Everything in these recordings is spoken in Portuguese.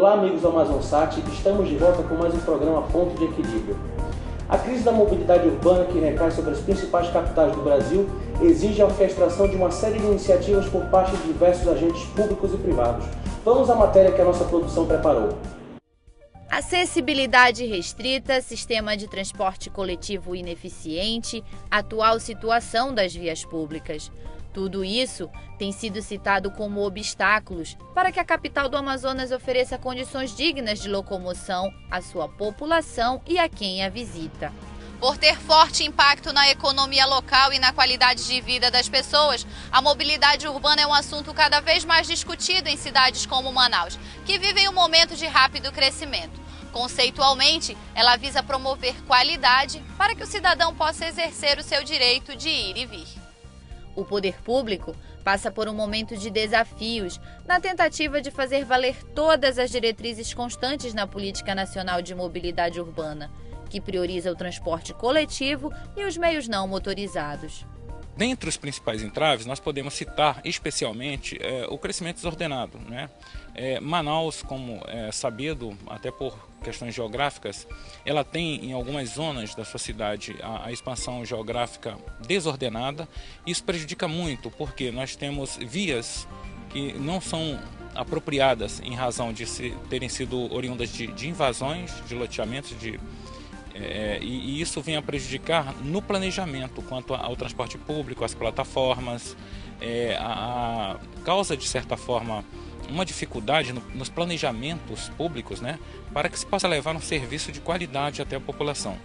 Olá, amigos do AmazonSat, estamos de volta com mais um programa Ponto de Equilíbrio. A crise da mobilidade urbana que recai sobre as principais capitais do Brasil exige a orquestração de uma série de iniciativas por parte de diversos agentes públicos e privados. Vamos à matéria que a nossa produção preparou. Acessibilidade restrita, sistema de transporte coletivo ineficiente, atual situação das vias públicas. Tudo isso tem sido citado como obstáculos para que a capital do Amazonas ofereça condições dignas de locomoção à sua população e a quem a visita. Por ter forte impacto na economia local e na qualidade de vida das pessoas, a mobilidade urbana é um assunto cada vez mais discutido em cidades como Manaus, que vivem um momento de rápido crescimento. Conceitualmente, ela visa promover qualidade para que o cidadão possa exercer o seu direito de ir e vir. O poder público passa por um momento de desafios na tentativa de fazer valer todas as diretrizes constantes na Política Nacional de Mobilidade Urbana, que prioriza o transporte coletivo e os meios não motorizados. Dentre os principais entraves, nós podemos citar especialmente o crescimento desordenado, né? Manaus, como é sabido, até por questões geográficas, ela tem em algumas zonas da sua cidade a expansão geográfica desordenada. Isso prejudica muito, porque nós temos vias que não são apropriadas em razão de terem sido oriundas de invasões, de loteamentos, e isso vem a prejudicar no planejamento quanto ao transporte público, às plataformas, causa de certa forma uma dificuldade nos planejamentos públicos, né, para que se possa levar um serviço de qualidade até a população.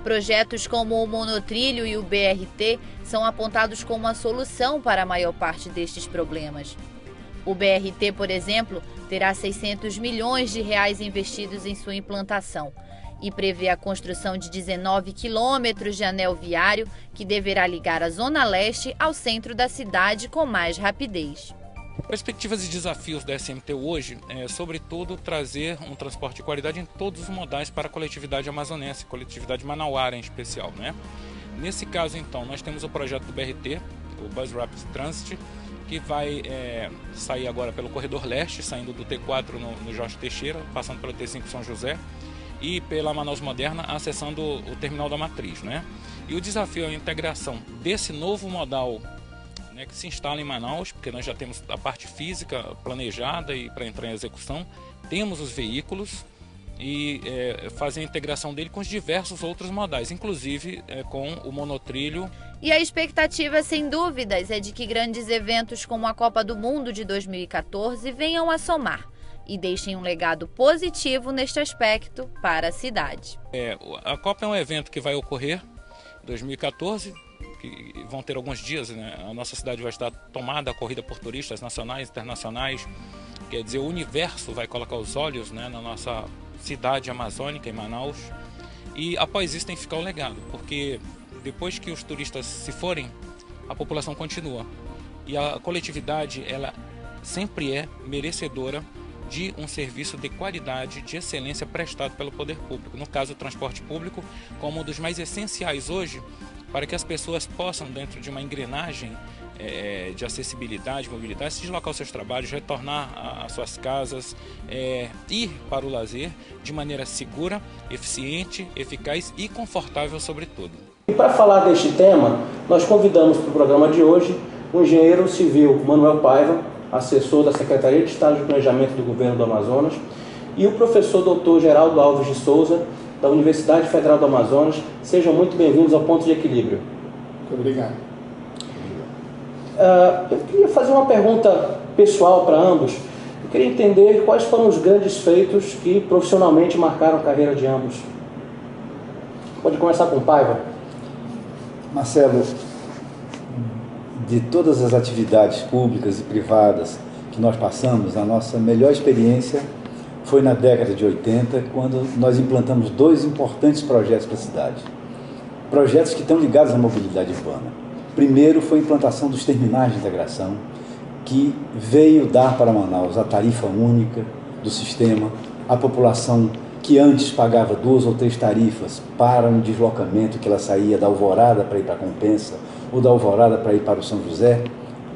Projetos como o monotrilho e o BRT são apontados como a solução para a maior parte destes problemas. O BRT, por exemplo, terá 600 milhões de reais investidos em sua implantação e prevê a construção de 19 quilômetros de anel viário que deverá ligar a Zona Leste ao centro da cidade com mais rapidez. Perspectivas e desafios da SMT hoje é, sobretudo, trazer um transporte de qualidade em todos os modais para a coletividade amazonense, coletividade manauara em especial, né? Nesse caso, então, nós temos o projeto do BRT, o Bus Rapid Transit, que vai sair agora pelo Corredor Leste, saindo do T4 no Jorge Teixeira, passando pelo T5 São José, e pela Manaus Moderna, acessando o Terminal da Matriz, né? E o desafio é a integração desse novo modal, né, que se instala em Manaus, porque nós já temos a parte física planejada e para entrar em execução, temos os veículos e fazer a integração dele com os diversos outros modais, inclusive com o monotrilho. E a expectativa, sem dúvidas, é de que grandes eventos como a Copa do Mundo de 2014 venham a somar e deixem um legado positivo neste aspecto para a cidade. A Copa é um evento que vai ocorrer em 2014, que vão ter alguns dias, né? A nossa cidade vai estar tomada, corrida por turistas nacionais e internacionais, quer dizer, o universo vai colocar os olhos, né, na nossa cidade amazônica, em Manaus, e após isso tem que ficar o legado, porque depois que os turistas se forem, a população continua, e a coletividade, ela sempre é merecedora de um serviço de qualidade, de excelência prestado pelo poder público. No caso, o transporte público como um dos mais essenciais hoje para que as pessoas possam, dentro de uma engrenagem de acessibilidade, mobilidade, se deslocar aos seus trabalhos, retornar às suas casas, ir para o lazer de maneira segura, eficiente, eficaz e confortável, sobretudo. E para falar deste tema, nós convidamos para o programa de hoje o engenheiro civil Manuel Paiva, assessor da Secretaria de Estado de Planejamento do Governo do Amazonas, e o professor Dr. Geraldo Alves de Souza, da Universidade Federal do Amazonas. Sejam muito bem-vindos ao Ponto de Equilíbrio. Muito obrigado. Eu queria fazer uma pergunta pessoal para ambos. Eu queria entender quais foram os grandes feitos que profissionalmente marcaram a carreira de ambos. Pode começar com o Paiva. Marcelo, de todas as atividades públicas e privadas que nós passamos, a nossa melhor experiência foi na década de 80, quando nós implantamos dois importantes projetos para a cidade. Projetos que estão ligados à mobilidade urbana. Primeiro foi a implantação dos terminais de integração, que veio dar para Manaus a tarifa única do sistema. A população que antes pagava 2 ou 3 tarifas para um deslocamento, que ela saía da Alvorada para ir para a Compensa ou da Alvorada para ir para o São José,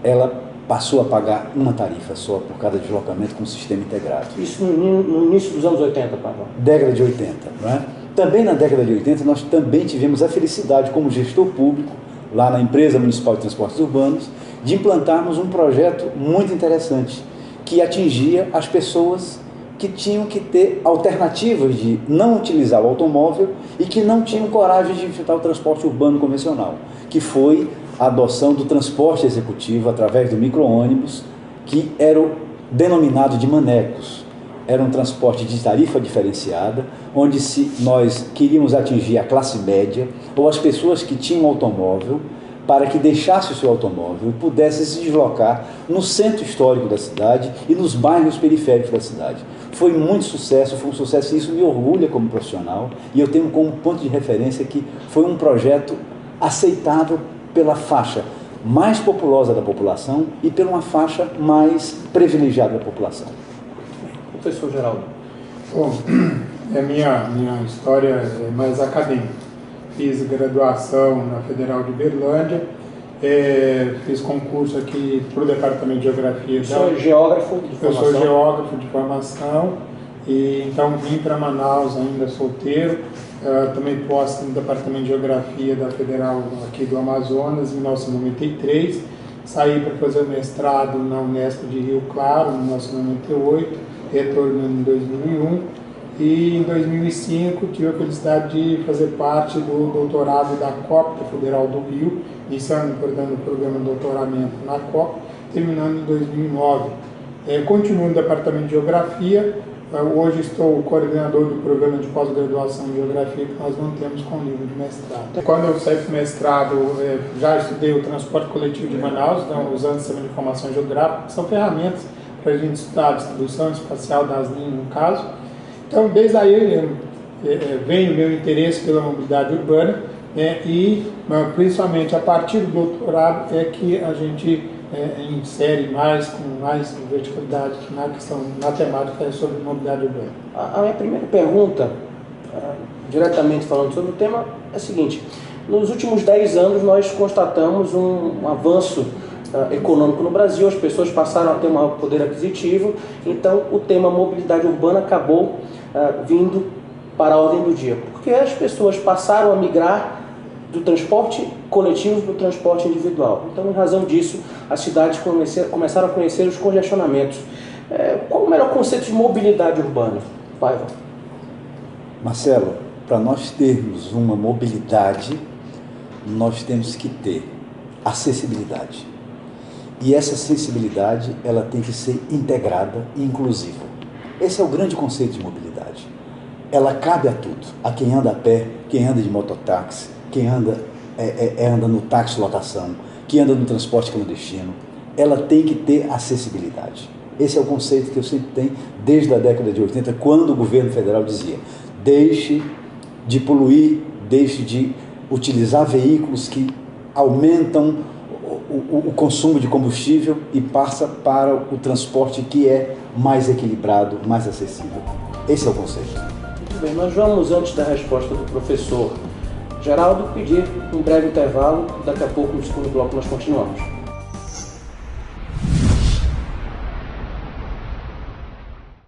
ela passou a pagar uma tarifa só por cada deslocamento com o sistema integrado. Isso no início dos anos 80, Pavão? Década de 80, não é? Também na década de 80 nós também tivemos a felicidade como gestor público, lá na Empresa Municipal de Transportes Urbanos, de implantarmos um projeto muito interessante, que atingia as pessoas que tinham que ter alternativas de não utilizar o automóvel e que não tinham coragem de enfrentar o transporte urbano convencional, que foi a adoção do transporte executivo através do micro-ônibus, que era o denominado de manecos. Era um transporte de tarifa diferenciada, onde nós queríamos atingir a classe média ou as pessoas que tinham automóvel, para que deixasse o seu automóvel e pudesse se deslocar no centro histórico da cidade e nos bairros periféricos da cidade. Foi muito sucesso, foi um sucesso e isso me orgulha como profissional, e eu tenho como ponto de referência que foi um projeto aceitável pela faixa mais populosa da população e pela uma faixa mais privilegiada da população. Professor Geraldo. Bom, a minha história é mais acadêmica. Fiz graduação na Federal de Uberlândia, fiz concurso aqui para o Departamento de Geografia. O senhor é geógrafo de formação? Eu sou geógrafo de formação, e então vim para Manaus ainda solteiro. Também posto no Departamento de Geografia da Federal aqui do Amazonas em 1993. Saí para fazer o mestrado na Unesp de Rio Claro em 1998, retornando em 2001. E em 2005 tive a felicidade de fazer parte do doutorado da COP, da Federal do Rio, iniciando, portanto, o programa de doutoramento na COP, terminando em 2009. Continuo no Departamento de Geografia, hoje estou coordenador do programa de pós-graduação em Geografia que nós mantemos com o nível de mestrado. Quando eu saí do mestrado, já estudei o transporte coletivo de Manaus, então, usando o sistema de informação geográfica, que são ferramentas para a gente estudar a distribuição espacial das linhas, no caso. Então, desde aí vem o meu interesse pela mobilidade urbana, e principalmente a partir do doutorado é que a gente insere com mais verticalidade na questão, na temática sobre mobilidade urbana. A minha primeira pergunta, diretamente falando sobre o tema, é a seguinte: nos últimos 10 anos nós constatamos um avanço econômico no Brasil, as pessoas passaram a ter um maior poder aquisitivo, então o tema mobilidade urbana acabou vindo para a ordem do dia, porque as pessoas passaram a migrar do transporte coletivo para o transporte individual. Então, em razão disso, as cidades começaram a conhecer os congestionamentos. Qual o melhor conceito de mobilidade urbana, Paiva? Marcelo, para nós termos uma mobilidade, nós temos que ter acessibilidade. E essa acessibilidade, ela tem que ser integrada e inclusiva. Esse é o grande conceito de mobilidade. Ela cabe a tudo. A quem anda a pé, quem anda de mototáxi, quem anda no táxi lotação, quem anda no transporte clandestino. Ela tem que ter acessibilidade. Esse é o conceito que eu sempre tenho desde a década de 80, quando o governo federal dizia: deixe de poluir, deixe de utilizar veículos que aumentam o consumo de combustível e passa para o transporte que é mais equilibrado, mais acessível. Esse é o conceito. Muito bem, nós vamos, antes da resposta do professor Geraldo, pedir um breve intervalo. Daqui a pouco, no segundo bloco, nós continuamos.